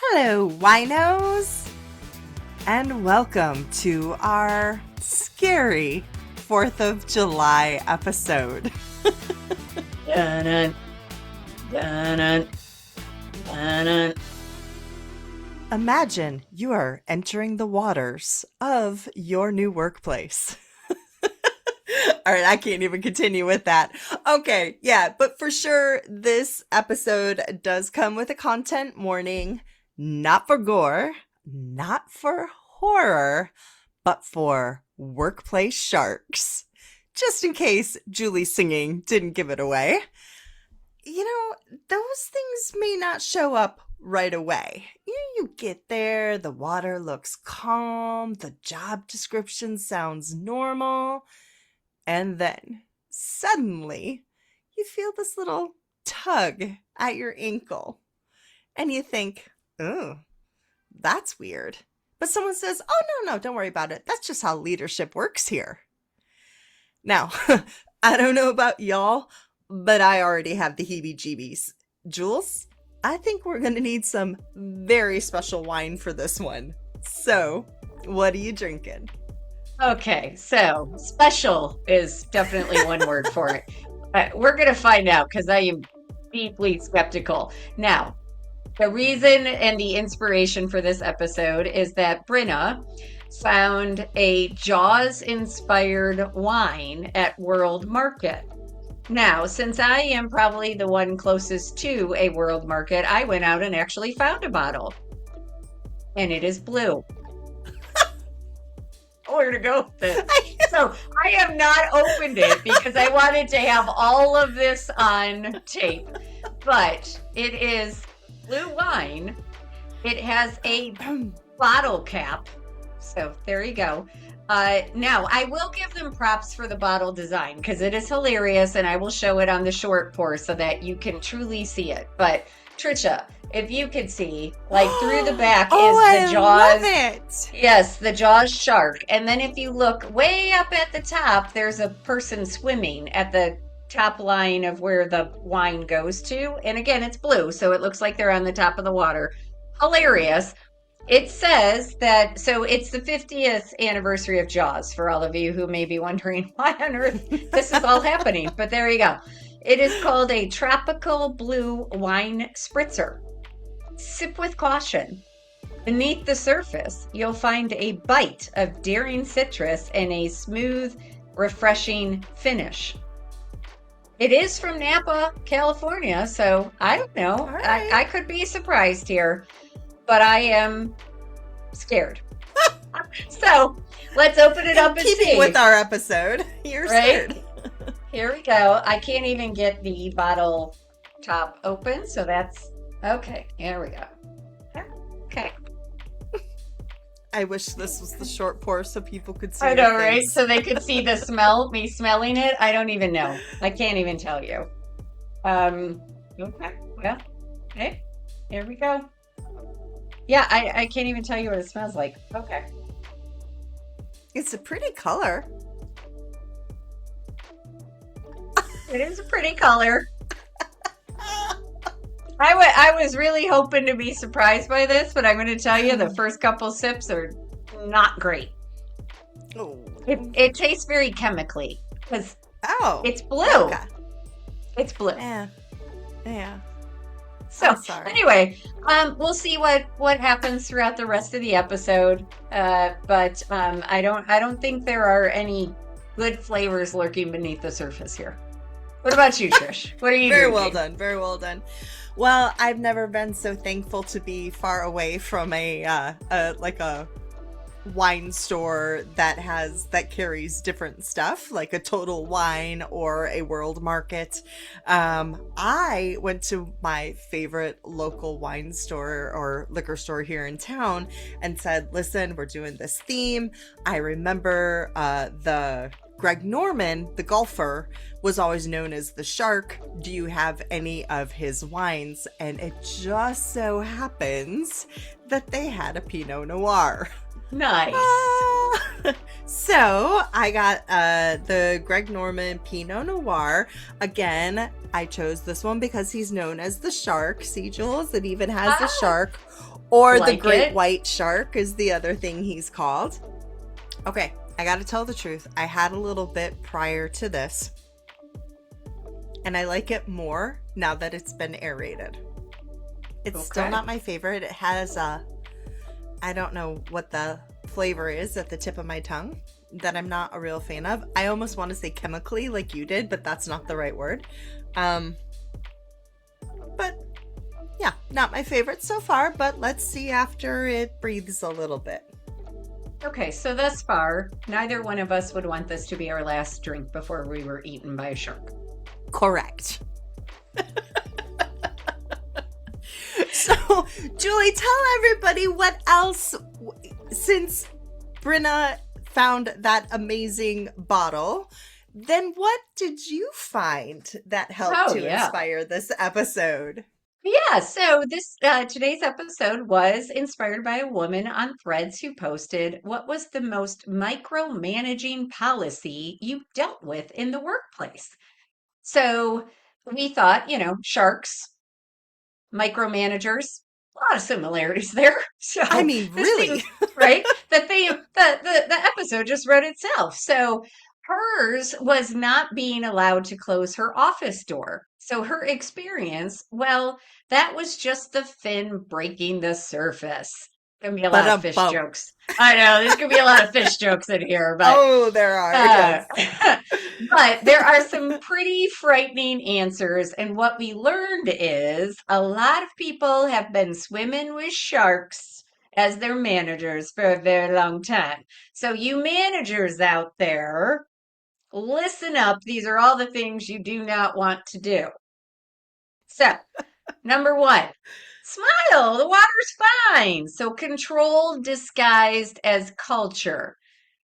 Hello, winos, and welcome to our scary 4th of July episode. Dun-dun, dun-dun, dun-dun. Imagine you are entering the waters of your new workplace. All right, I can't even continue with that. Okay, yeah, but for sure, this episode does come with a content warning. Not for gore, not for horror, but for workplace sharks. Just in case Julie's singing didn't give it away. You know, those things may not show up right away. You get there, the water looks calm, the job description sounds normal, and then suddenly you feel this little tug at your ankle. And you think, oh, that's weird. But someone says, oh, no, don't worry about it. That's just how leadership works here. Now, I don't know about y'all, but I already have the heebie-jeebies. Jules, I think we're going to need some very special wine for this one. So, what are you drinking? Okay, so special is definitely one word for it. We're going to find out because I am deeply skeptical. Now, the reason and the inspiration for this episode is that Brenna found a Jaws-inspired wine at World Market. Now, since I am probably the one closest to a World Market, I went out and actually found a bottle. And it is blue. Where to go with it. So I have not opened it because I wanted to have all of this on tape. But it is blue wine. It has a bottle cap. So there you go. Now, I will give them props for the bottle design because it is hilarious and I will show it on the short pour so that you can truly see it. But Trisha, if you could see, like through the back is the Jaws. Love it. Yes, the Jaws shark. And then if you look way up at the top, there's a person swimming at the top line of where the wine goes to. And again, it's blue, so it looks like they're on the top of the water. Hilarious. It says that, so it's the 50th anniversary of Jaws, for all of you who may be wondering why on earth this is all happening. But there you go. It is called a tropical blue wine spritzer. Sip with caution. Beneath the surface, you'll find a bite of daring citrus and a smooth, refreshing finish. It is from Napa, California, so I don't know. Right. I could be surprised here, but I am scared. So let's open it up and see. Keeping with our episode, you're scared. Here we go. I can't even get the bottle top open, so that's okay. Here we go. Okay. I wish this was the short pour so people could see. I know, right? So they could see the smell, me smelling it. I don't even know. I can't even tell you. Okay. Well, okay. Here we go. Yeah, I can't even tell you what it smells like. Okay. It's a pretty color. It is a pretty color. I was really hoping to be surprised by this, but I'm going to tell you the first couple sips are not great. Oh. It tastes very chemically because it's blue. Okay. It's blue. Yeah. So anyway, we'll see what happens throughout the rest of the episode. But I don't think there are any good flavors lurking beneath the surface here. What about you, Trish? What are you Very drinking? well done. Very well done. Well, I've never been so thankful to be far away from a wine store that carries different stuff, like a Total Wine or a World Market. I went to my favorite local wine store or liquor store here in town and said, listen, we're doing this theme. I remember the Greg Norman, the golfer, was always known as the Shark. Do you have any of his wines? And it just so happens that they had a Pinot Noir. Nice. So I got the Greg Norman Pinot Noir. Again, I chose this one because he's known as the Shark. See, Jules, it even has the shark. Or the Like great it? white shark is the other thing he's called. Okay, I gotta tell the truth. I had a little bit prior to this, and I like it more now that it's been aerated. It's still Okay. not my favorite. It has a, I don't know what the flavor is at the tip of my tongue that I'm not a real fan of. I almost want to say chemically like you did, but that's not the right word. Um, but yeah, not my favorite so far, but let's see after it breathes a little bit. Okay, so thus far, neither one of us would want this to be our last drink before we were eaten by a shark. Correct. So, Julie, tell everybody what else, since Brenna found that amazing bottle, then what did you find that helped Oh, to yeah. inspire this episode? Yeah, so this today's episode was inspired by a woman on Threads who posted what was the most micromanaging policy you dealt with in the workplace. So we thought, sharks, micromanagers, a lot of similarities there. I So mean, this really? seems right. The theme, the episode just wrote itself. So hers was not being allowed to close her office door. So her experience, well, that was just the fin breaking the surface. Gonna be a lot But of fish bump. jokes. I know there's gonna be a lot of fish jokes in here, but Oh, there are, uh, yes. but there are some pretty frightening answers. And what we learned is a lot of people have been swimming with sharks as their managers for a very long time. So, you managers out there, listen up. These are all the things you do not want to do. So, number one, smile. The water's fine. So, control disguised as culture.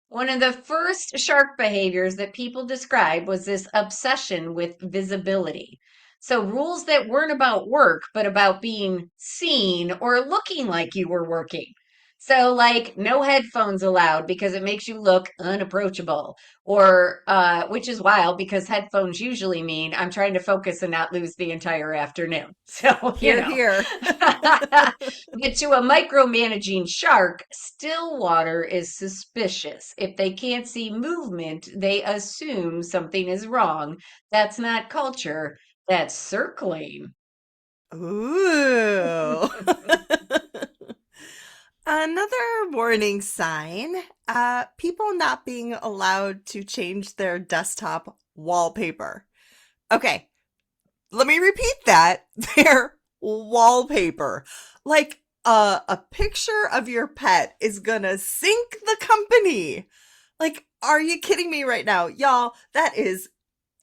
One of the first shark behaviors that people described was this obsession with visibility. So, rules that weren't about work, but about being seen or looking like you were working. So, like, no headphones allowed because it makes you look unapproachable, or which is wild because headphones usually mean I'm trying to focus and not lose the entire afternoon. So, Here, here. But to a micromanaging shark, still water is suspicious. If they can't see movement, they assume something is wrong. That's not culture, that's circling. Ooh. Another warning sign, people not being allowed to change their desktop wallpaper. Okay, let me repeat that. Their wallpaper. Like, a picture of your pet is gonna sink the company. Like, are you kidding me right now? Y'all, that is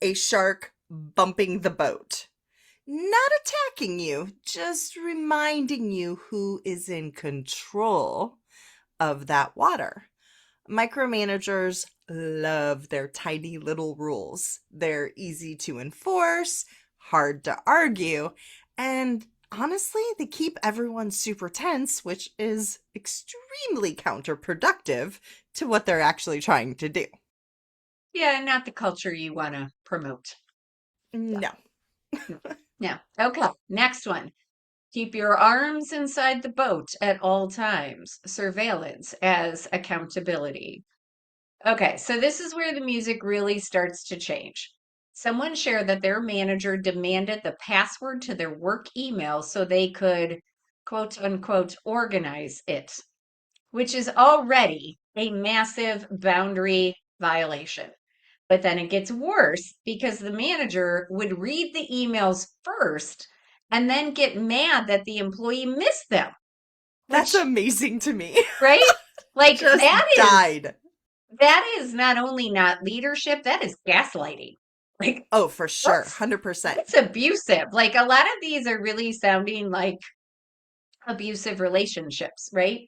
a shark bumping the boat. Not attacking you, just reminding you who is in control of that water. Micromanagers love their tiny little rules. They're easy to enforce, hard to argue, and honestly, they keep everyone super tense, which is extremely counterproductive to what they're actually trying to do. Yeah, not the culture you want to promote. So, No. no. No. Okay, next one. Keep your arms inside the boat at all times. Surveillance as accountability. Okay, so this is where the music really starts to change. Someone shared that their manager demanded the password to their work email so they could, quote unquote, organize it, which is already a massive boundary violation. But then it gets worse because the manager would read the emails first and then get mad that the employee missed them, That's which, amazing to me. right? Like Just died. that is not only not leadership, that is gaslighting. Like Oh, for sure. that's 100%. that's abusive. Like a lot of these are really sounding like abusive relationships, right?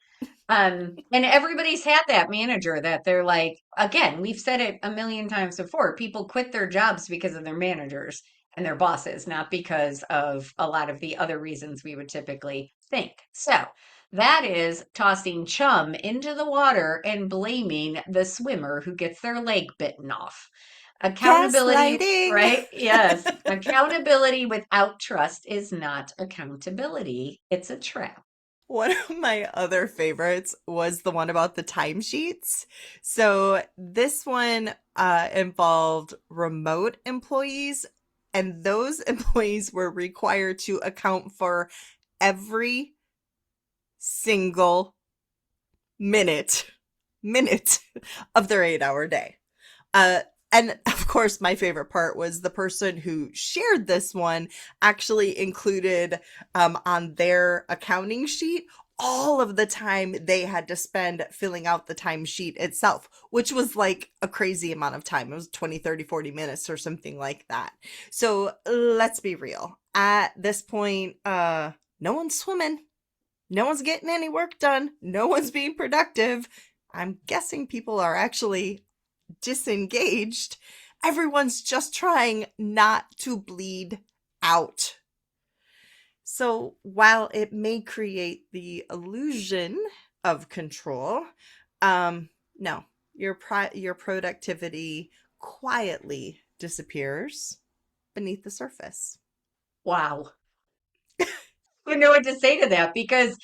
And everybody's had that manager that they're like, again, we've said it a million times before. People quit their jobs because of their managers and their bosses, not because of a lot of the other reasons we would typically think. So that is tossing chum into the water and blaming the swimmer who gets their leg bitten off. Accountability, Gaslighting. right? Yes. Accountability without trust is not accountability. It's a trap. One of my other favorites was the one about the timesheets. So this one involved remote employees, and those employees were required to account for every single minute minute of their 8 hour day. Uh, and of course, my favorite part was the person who shared this one actually included on their accounting sheet all of the time they had to spend filling out the timesheet itself, which was like a crazy amount of time. It was 20, 30, 40 minutes or something like that. So let's be real. At this point, no one's swimming. No one's getting any work done. No one's being productive. I'm guessing people are actually disengaged. Everyone's just trying not to bleed out. So while it may create the illusion of control, no, your productivity quietly disappears beneath the surface. Wow. I don't know what to say to that because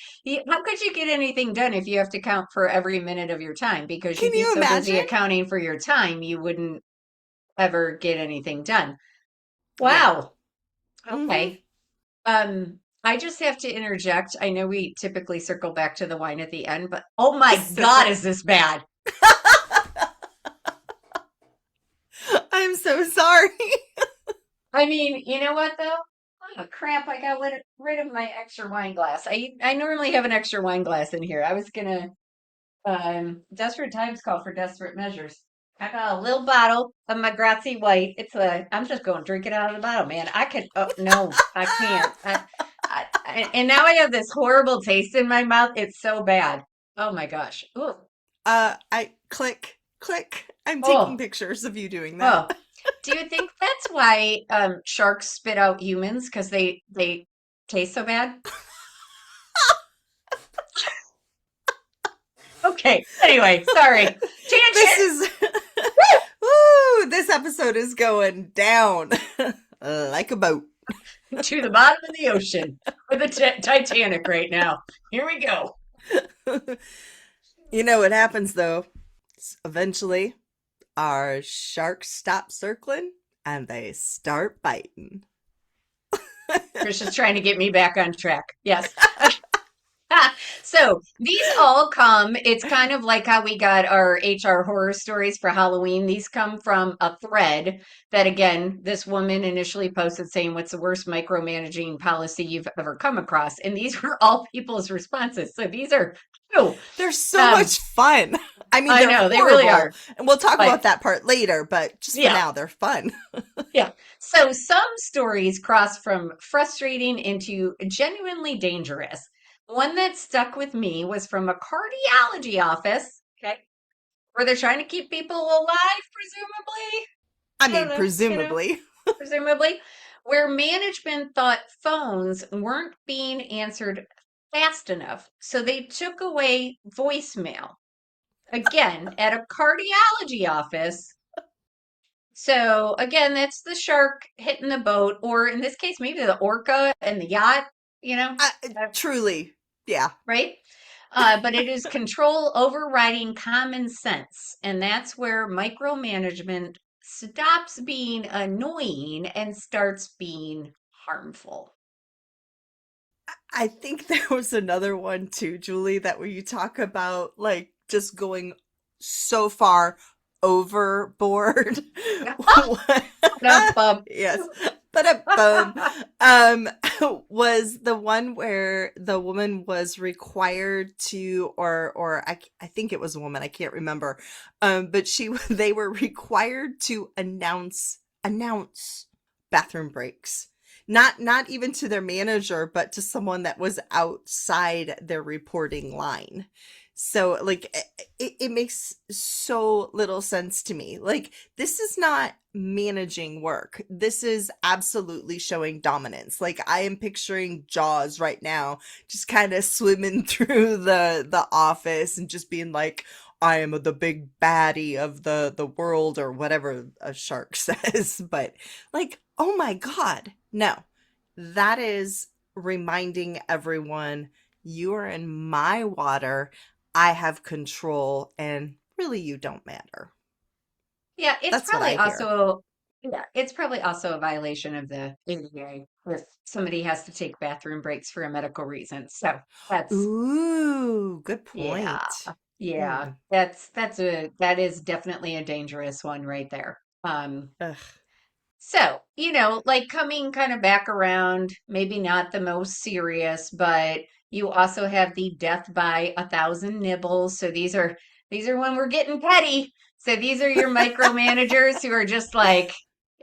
how could you get anything done if you have to count for every minute of your time? Because Can you'd be you so busy imagine? accounting for your time, you wouldn't ever get anything done. Yeah. Wow. Mm-hmm. Okay. I just have to interject. I know we typically circle back to the wine at the end, but oh my So God, sorry. is this bad? I'm so sorry. I mean, you know what though? Oh crap, I got rid of my extra wine glass. I normally have an extra wine glass in here. I was gonna desperate times call for desperate measures. I got a little bottle of my Grazie White. I'm just going to drink it out of the bottle, man. Oh no, I can't. And now I have this horrible taste in my mouth. It's so bad. Oh my gosh. Ooh. I click, click. I'm taking Oh, pictures of you doing that. oh. Do you think that's why sharks spit out humans? Because they taste so bad? Okay. Anyway, sorry. This Tangent. is Woo, this episode is going down like a boat. To the bottom of the ocean with the Titanic right now. Here we go. You know what happens though? Eventually, our sharks stop circling and they start biting. Chris is trying to get me back on track. Yes. So these all come, it's kind of like how we got our HR horror stories for Halloween. These come from a thread that, again, this woman initially posted saying, "What's the worst micromanaging policy you've ever come across?" And these were all people's responses. So these are true. They're so Um, much fun. I mean, I they're know they really horrible, are. and we'll talk But about that part later, but just for yeah, now, they're fun. yeah. So some stories cross from frustrating into genuinely dangerous. One that stuck with me was from a cardiology office, okay, where they're trying to keep people alive, presumably. I I don't mean, know, presumably. presumably, where management thought phones weren't being answered fast enough. So they took away voicemail. Again, at a cardiology office. So again, that's the shark hitting the boat, or in this case, maybe the orca and the yacht, you know, I, uh, truly, yeah. right? But it is control overriding common sense. And that's where micromanagement stops being annoying and starts being harmful. I think there was another one too, Julie, that where you talk about like just going so far overboard. Ba-dum-bum. Yes. But um was the one where the woman was required to or I think it was a woman, I can't remember. But they were required to announce bathroom breaks, not even to their manager but to someone that was outside their reporting line. So like it makes so little sense to me. Like this is not managing work, this is absolutely showing dominance. Like I am picturing Jaws right now, just kind of swimming through the office and just being like, I am the big baddie of the world, or whatever a shark says. But like, oh my god, no, that is reminding everyone You are in my water. I have control, and really, you don't matter. Yeah, That's what I hear. it's probably also a violation of the ADA if somebody has to take bathroom breaks for a medical reason. So that's Ooh, good yeah. point. Yeah. Hmm. That is definitely a dangerous one right there. Ugh. So, like coming kind of back around, maybe not the most serious, but you also have the death by 1,000 nibbles. So these are when we're getting petty. So these are your micromanagers who are just like,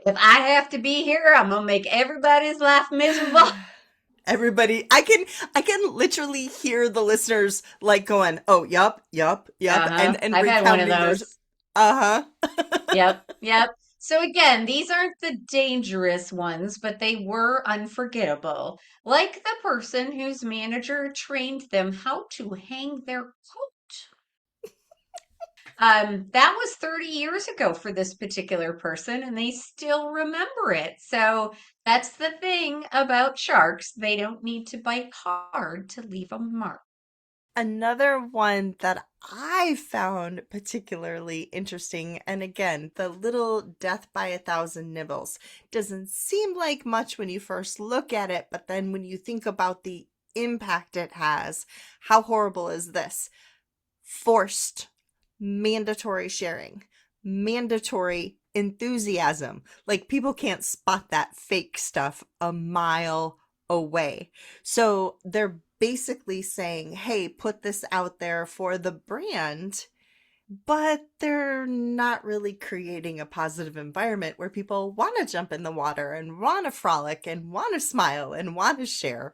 if I have to be here, I'm gonna make everybody's life miserable. Everybody, I can literally hear the listeners like going, "Oh, yup, yup, yup," Uh-huh. and I've had one of recounting theirs. those. Uh-huh. Yep, yep. So again, these aren't the dangerous ones, but they were unforgettable. Like the person whose manager trained them how to hang their coat. That was 30 years ago for this particular person, and they still remember it. So that's the thing about sharks. They don't need to bite hard to leave a mark. Another one that I found particularly interesting, and again, the little death by 1,000 nibbles doesn't seem like much when you first look at it, but then when you think about the impact it has, how horrible is this? Forced mandatory sharing, mandatory enthusiasm. Like people can't spot that fake stuff a mile away. So they're basically saying, hey, put this out there for the brand, but they're not really creating a positive environment where people want to jump in the water and want to frolic and want to smile and want to share.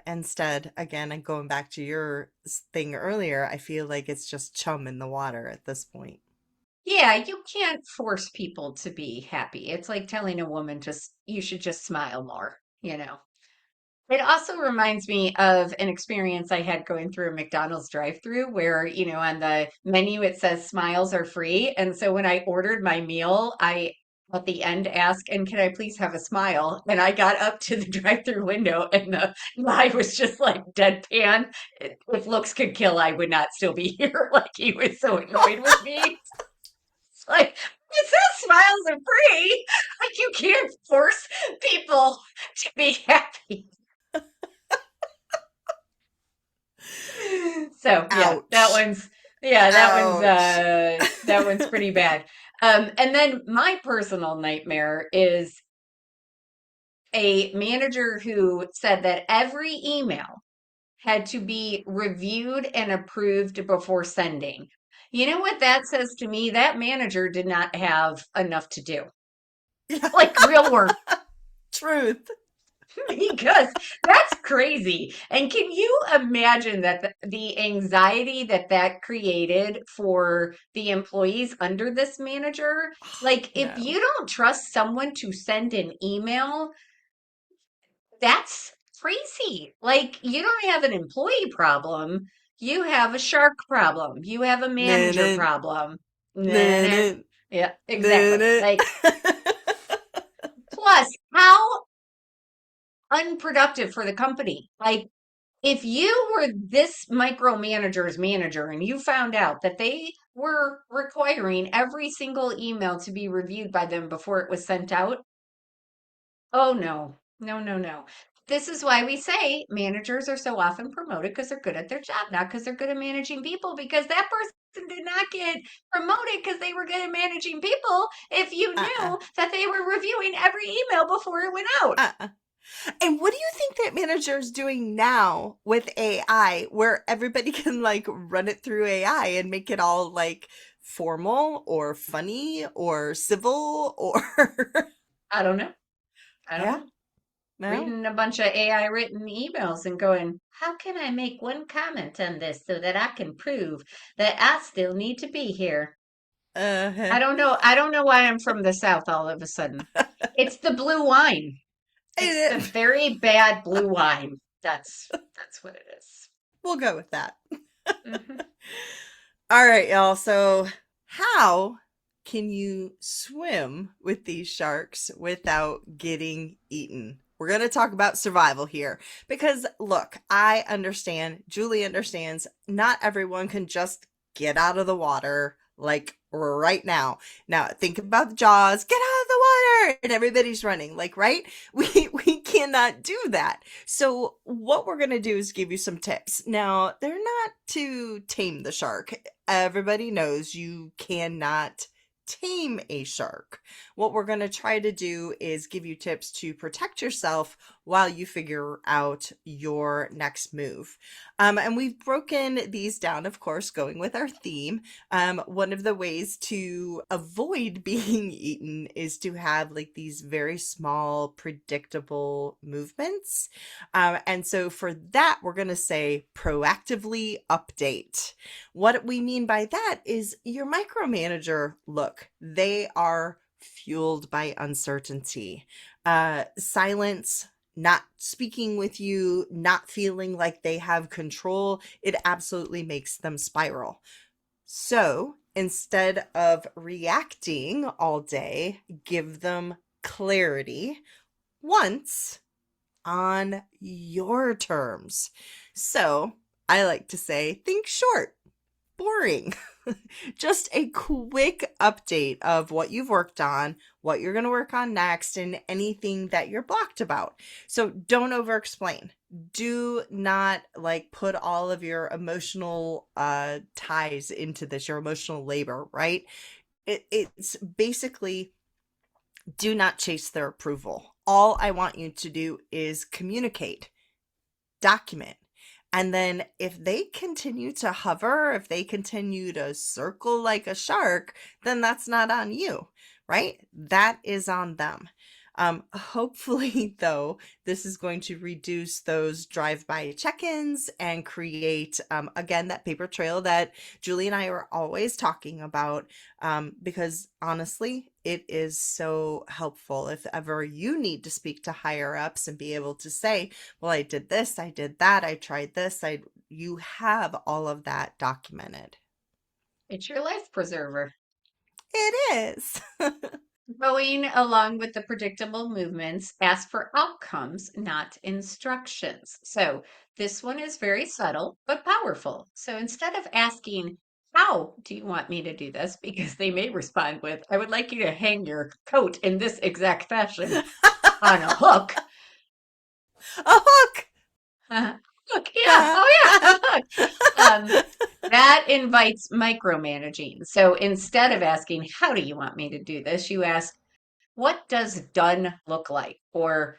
Instead, again, and going back to your thing earlier, I feel like it's just chum in the water at this point. Yeah, you can't force people to be happy. It's like telling a woman just you should just smile more. It also reminds me of an experience I had going through a McDonald's drive-through where, on the menu it says smiles are free. And so when I ordered my meal, I at the end asked, and can I please have a smile? And I got up to the drive-through window and the guy was just like deadpan. If looks could kill, I would not still be here. Like he was so annoyed with me. It's like, it says smiles are free. Like you can't force people to be happy. So yeah, that Ouch. one's yeah, Ouch. that one's pretty bad. And then my personal nightmare is a manager who said that every email had to be reviewed and approved before sending. You know what that says to me? That manager did not have enough to do. Yeah. Like real work. Truth. Because that's crazy. And can you imagine that the anxiety that that created for the employees under this manager? Like, if No. you don't trust someone to send an email, that's crazy. Like, you don't have an employee problem, you have a shark problem, you have a Nah, manager nah, problem. Nah, nah, nah. nah, Yeah, nah, exactly. nah. Like, plus, how unproductive for the company. Like, if you were this micromanager's manager and you found out that they were requiring every single email to be reviewed by them before it was sent out, oh no, no, no, no. This is why we say managers are so often promoted because they're good at their job, not because they're good at managing people, because that person did not get promoted because they were good at managing people if you Uh-uh. knew that they were reviewing every email before it went out. Uh-uh. And what do you think that manager is doing now with AI, where everybody can like run it through AI and make it all like formal or funny or civil or I don't know. I don't yeah, know. no. Reading a bunch of AI written emails and going, how can I make one comment on this so that I can prove that I still need to be here? Uh-huh. I don't know. I don't know why I'm from the South all of a sudden. It's the blue wine. It's the And very bad blue wine. That's what it is. we'll go with that. Mhm. All right, y'all. So, how can you swim with these sharks without getting eaten? We're going to talk about survival here because look, I understand, Julie understands, not everyone can just get out of the water like right now. Now think about the Jaws, get out of the water, and everybody's running. Like, right? We cannot do that. So what we're gonna do is give you some tips. Now, they're not to tame the shark. Everybody knows you cannot tame a shark. What we're going to try to do is give you tips to protect yourself while you figure out your next move. And we've broken these down, of course, going with our theme. One of the ways to avoid being eaten is to have like these very small, predictable movements. And so for that, we're going to say proactively update. What we mean by that is your micromanager, look, they are fueled by uncertainty. Silence, not speaking with you, not feeling like they have control, it absolutely makes them spiral. So instead of reacting all day, give them clarity once on your terms. So I like to say, think short, boring. Just a quick update of what you've worked on, what you're going to work on next, and anything that you're blocked about. So don't over explain. Do not like put all of your emotional ties into this, your emotional labor, right? It's basically do not chase their approval. All I want you to do is communicate, document. And then if they continue to hover, if they continue to circle like a shark, then that's not on you, right? That is on them. Hopefully, though, this is going to reduce those drive-by check-ins and create, again, that paper trail that Julie and I are always talking about, because honestly, it is so helpful if ever you need to speak to higher ups and be able to say, well, I did this, I did that, I tried this, you have all of that documented. It's your life preserver. It is. Going along with the predictable movements, ask for outcomes, not instructions. So this one is very subtle but powerful. So instead of asking, how do you want me to do this? Because they may respond with, I would like you to hang your coat in this exact fashion on a hook. A hook. Hook, yeah. Oh, yeah, a hook. Um, that invites micromanaging. So instead of asking, how do you want me to do this? You ask, what does done look like? Or,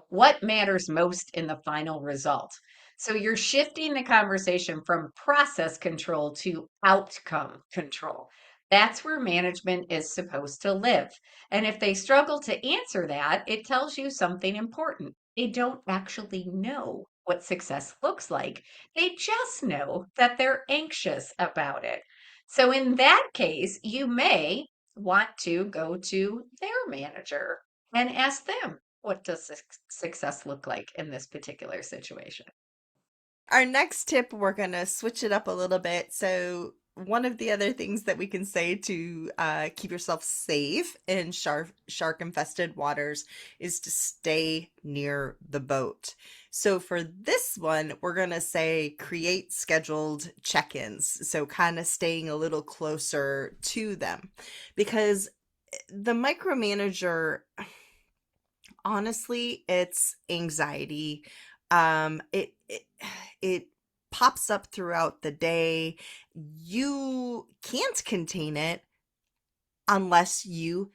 what matters most in the final result? So you're shifting the conversation from process control to outcome control. That's where management is supposed to live. And if they struggle to answer that, it tells you something important. They don't actually know what success looks like. They just know that they're anxious about it. So in that case, you may want to go to their manager and ask them, what does success look like in this particular situation? Our next tip, we're going to switch it up a little bit. So, one of the other things that we can say to keep yourself safe in shark infested waters is to stay near the boat. So, for this one, we're going to say create scheduled check ins. So, kind of staying a little closer to them because the micromanager, honestly, it's anxiety. It pops up throughout the day. You can't contain it unless you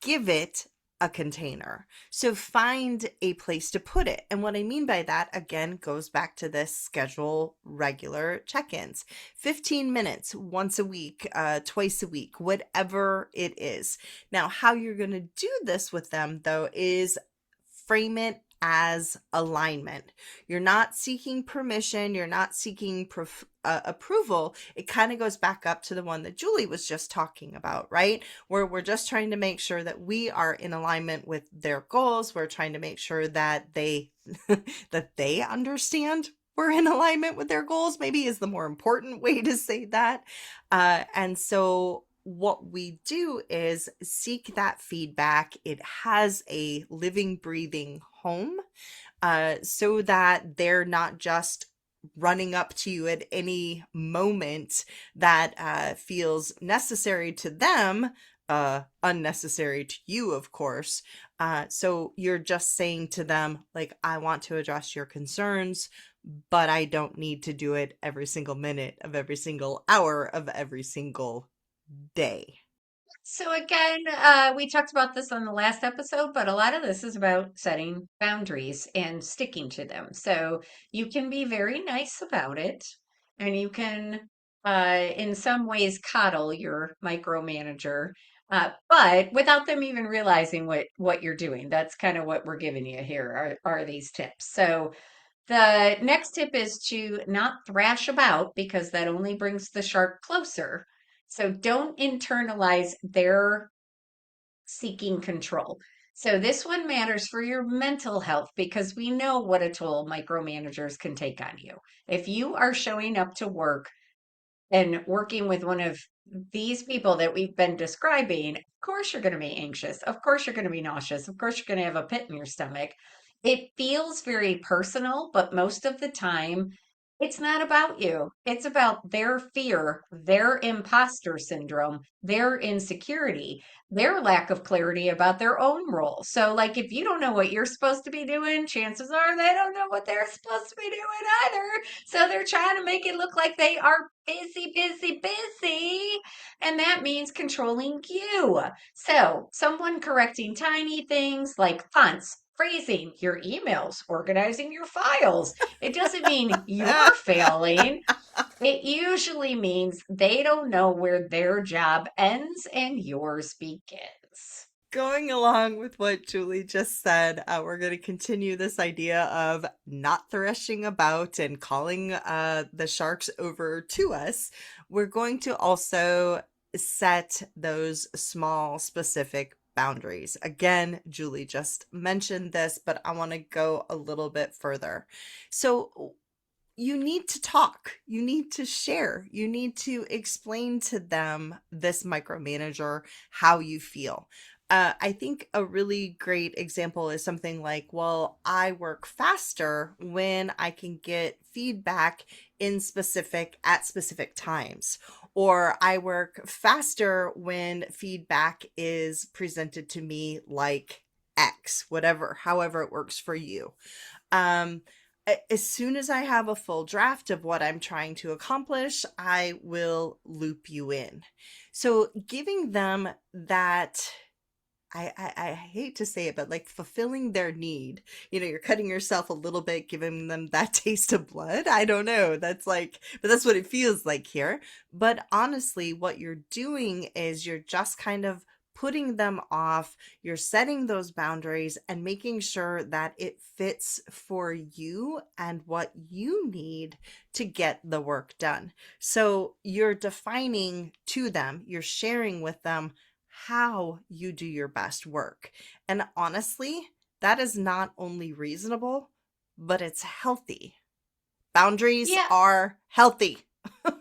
give it a container. So find a place to put it. And what I mean by that, again, goes back to this schedule regular check-ins. 15 minutes once a week, twice a week, whatever it is. Now, how you're going to do this with them, though, is frame it as alignment. You're not seeking permission. You're not seeking approval. It kind of goes back up to the one that Julie was just talking about, right? Where we're just trying to make sure that we are in alignment with their goals. We're trying to make sure that they that they understand we're in alignment with their goals, maybe is the more important way to say that. And so what we do is seek that feedback. It has a living, breathing home, so that they're not just running up to you at any moment that feels necessary to them, unnecessary to you, of course. So you're just saying to them, like, I want to address your concerns, but I don't need to do it every single minute of every single hour of every single day. So again, we talked about this on the last episode, but a lot of this is about setting boundaries and sticking to them. So you can be very nice about it, and you can, in some ways, coddle your micromanager, but without them even realizing what you're doing. That's kind of what we're giving you here are these tips. So the next tip is to not thrash about because that only brings the shark closer. So don't internalize their seeking control. So this one matters for your mental health because we know what a toll micromanagers can take on you. If you are showing up to work and working with one of these people that we've been describing, of course you're going to be anxious. Of course you're going to be nauseous. Of course you're going to have a pit in your stomach. It feels very personal, but most of the time, it's not about you. It's about their fear, their imposter syndrome, their insecurity, their lack of clarity about their own role. So, like, if you don't know what you're supposed to be doing, chances are they don't know what they're supposed to be doing either. So they're trying to make it look like they are busy, busy, busy. And that means controlling you. So someone correcting tiny things like fonts, phrasing, your emails, organizing your files. It doesn't mean you're failing. It usually means they don't know where their job ends and yours begins. Going along with what Julie just said, we're going to continue this idea of not threshing about and calling the sharks over to us. We're going to also set those small, specific boundaries. Again, Julie just mentioned this, but I want to go a little bit further. So, you need to talk, you need to share, you need to explain to them, this micromanager, how you feel. I think a really great example is something like, well, I work faster when I can get feedback in specific at specific times, or I work faster when feedback is presented to me like X, whatever, however it works for you. Um, as soon as I have a full draft of what I'm trying to accomplish, I will loop you in. So giving them that, I hate to say it, but like fulfilling their need. You're cutting yourself a little bit, giving them that taste of blood. I don't know. That's like, but that's what it feels like here. But honestly, what you're doing is you're just kind of putting them off. You're setting those boundaries and making sure that it fits for you and what you need to get the work done. So you're defining to them, you're sharing with them how you do your best work. And honestly, that is not only reasonable, but it's healthy. Boundaries Yeah, are healthy.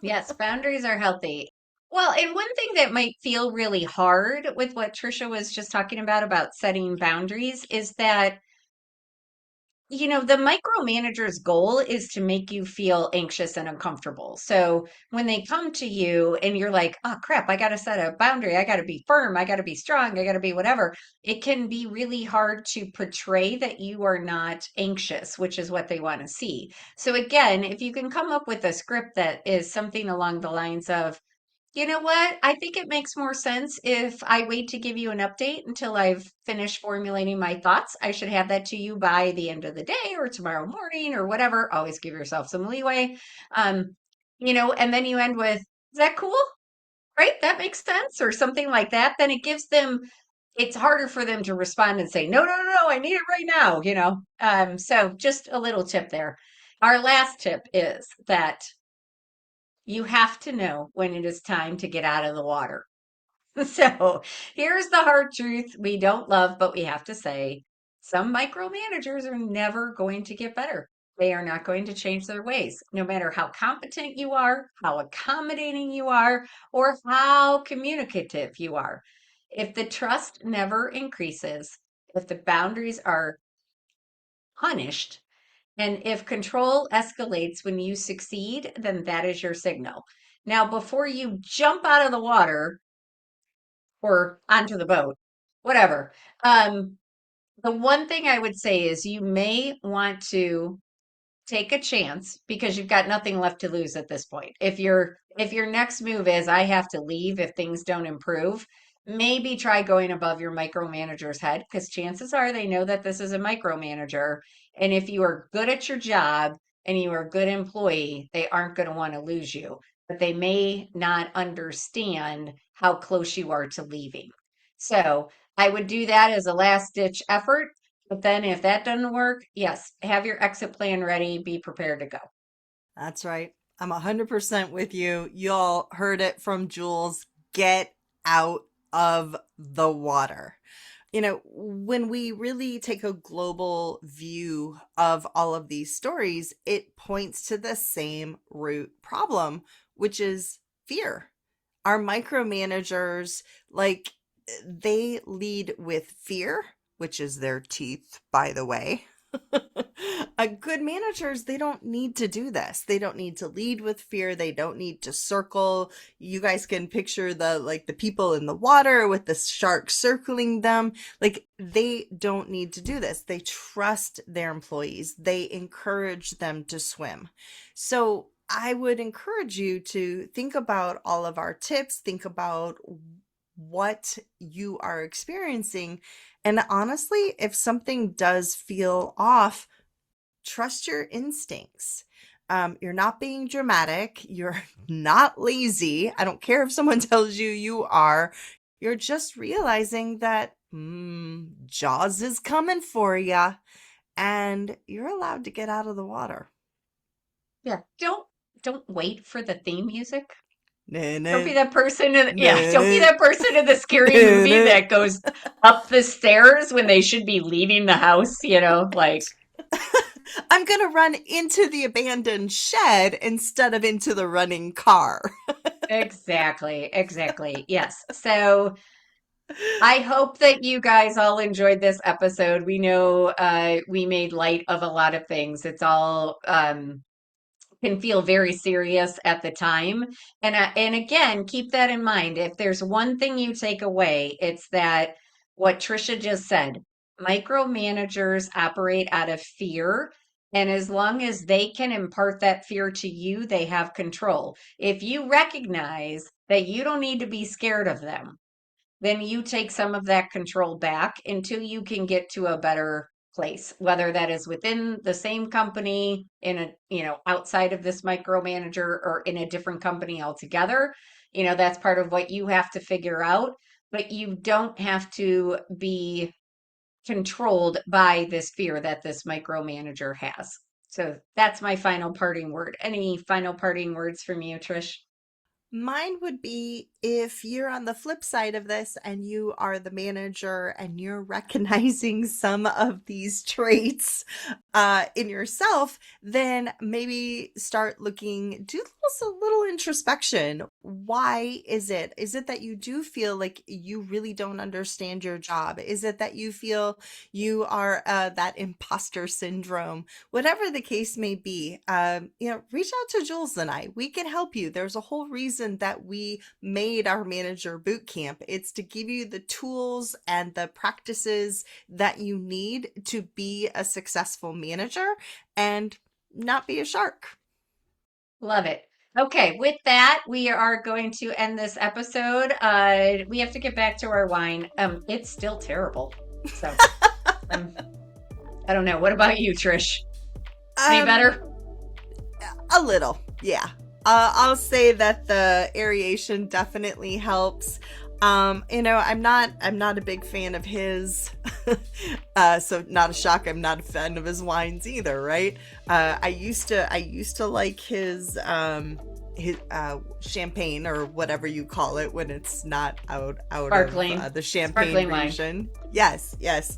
yes, boundaries are healthy. Well, and one thing that might feel really hard with what Trisha was just talking about setting boundaries is that the micromanager's goal is to make you feel anxious and uncomfortable. So when they come to you and you're like, oh crap, I got to set a boundary. I got to be firm. I got to be strong. I got to be whatever. It can be really hard to portray that you are not anxious, which is what they want to see. So again, if you can come up with a script that is something along the lines of, you know what? I think it makes more sense if I wait to give you an update until I've finished formulating my thoughts. I should have that to you by the end of the day or tomorrow morning or whatever. Always give yourself some leeway. And then you end with, is that cool? Right? That makes sense, or something like that. Then it gives them, it's harder for them to respond and say, no, no, no, no, I need it right now. So just a little tip there. Our last tip is that you have to know when it is time to get out of the water. So here's the hard truth we don't love, but we have to say some micromanagers are never going to get better. They are not going to change their ways, no matter how competent you are, how accommodating you are, or how communicative you are. If the trust never increases, if the boundaries are punished, and if control escalates when you succeed, then that is your signal. Now, before you jump out of the water or onto the boat, whatever, um, the one thing I would say is you may want to take a chance because you've got nothing left to lose at this point. If your next move is I have to leave if things don't improve, maybe try going above your micromanager's head because chances are they know that this is a micromanager. And if you are good at your job and you are a good employee, they aren't going to want to lose you, but they may not understand how close you are to leaving. So I would do that as a last ditch effort, but then if that doesn't work, yes, have your exit plan ready, be prepared to go. That's right. I'm 100% with you. Y'all heard it from Jules. Get out of the water. When we really take a global view of all of these stories, it points to the same root problem, which is fear. Our micromanagers, like, they lead with fear, which is their teeth, by the way. Good managers, they don't need to do this. They don't need to lead with fear. They don't need to circle. You guys can picture the people in the water with the shark circling them. Like, they don't need to do this. They trust their employees. They encourage them to swim. So I would encourage you to think about all of our tips, think about what you are experiencing. And honestly, if something does feel off, trust your instincts. You're not being dramatic. You're not lazy. I don't care if someone tells you you are. You're just realizing that Jaws is coming for you, and you're allowed to get out of the water. Yeah. Don't wait for the theme music. Na, Don't be na, that person in na, yeah, don't be na, that person in the scary na, movie na. that goes up the stairs when they should be leaving the house, like I'm going to run into the abandoned shed instead of into the running car. exactly, exactly. Yes. So I hope that you guys all enjoyed this episode. We know we made light of a lot of things. It's all can feel very serious at the time. And again, keep that in mind. If there's one thing you take away, it's that what Trisha just said, micromanagers operate out of fear. And as long as they can impart that fear to you, they have control. If you recognize that you don't need to be scared of them, then you take some of that control back until you can get to a better place, whether that is within the same company, in a, outside of this micromanager, or in a different company altogether. That's part of what you have to figure out, but you don't have to be controlled by this fear that this micromanager has. So that's my final parting word. Any final parting words from you, Trish? Mine would be if you're on the flip side of this and you are the manager and you're recognizing some of these traits in yourself, then maybe start looking, do a little introspection. Why is it? Is it that you do feel like you really don't understand your job? Is it that you feel you are that imposter syndrome? Whatever the case may be, reach out to Jules and I. We can help you. There's a whole reason that we made our manager boot camp. It's to give you the tools and the practices that you need to be a successful manager and not be a shark. Love it. Okay, with that, we are going to end this episode. We have to get back to our wine. It's still terrible. So, um, I don't know. What about you, Trish? Any Um, better? a little, yeah. I'll say that the aeration definitely helps. I'm not a big fan of his. So not a shock. I'm not a fan of his wines either, right? I used to like his champagne or whatever you call it when it's not out Sparkling. of the champagne Sparkling wine. region. Yes, yes.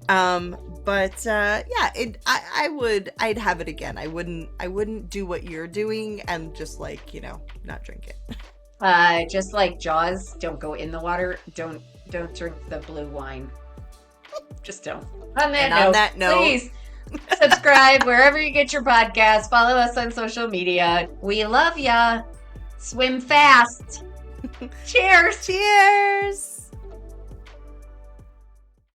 But yeah, I'd have it again. I wouldn't do what you're doing and just like, not drink it. Just like Jaws, don't go in the water. Don't drink the blue wine. Just don't. On that And note, on that note, please subscribe wherever you get your podcasts. Follow us on social media. We love ya. Swim fast. Cheers. cheers.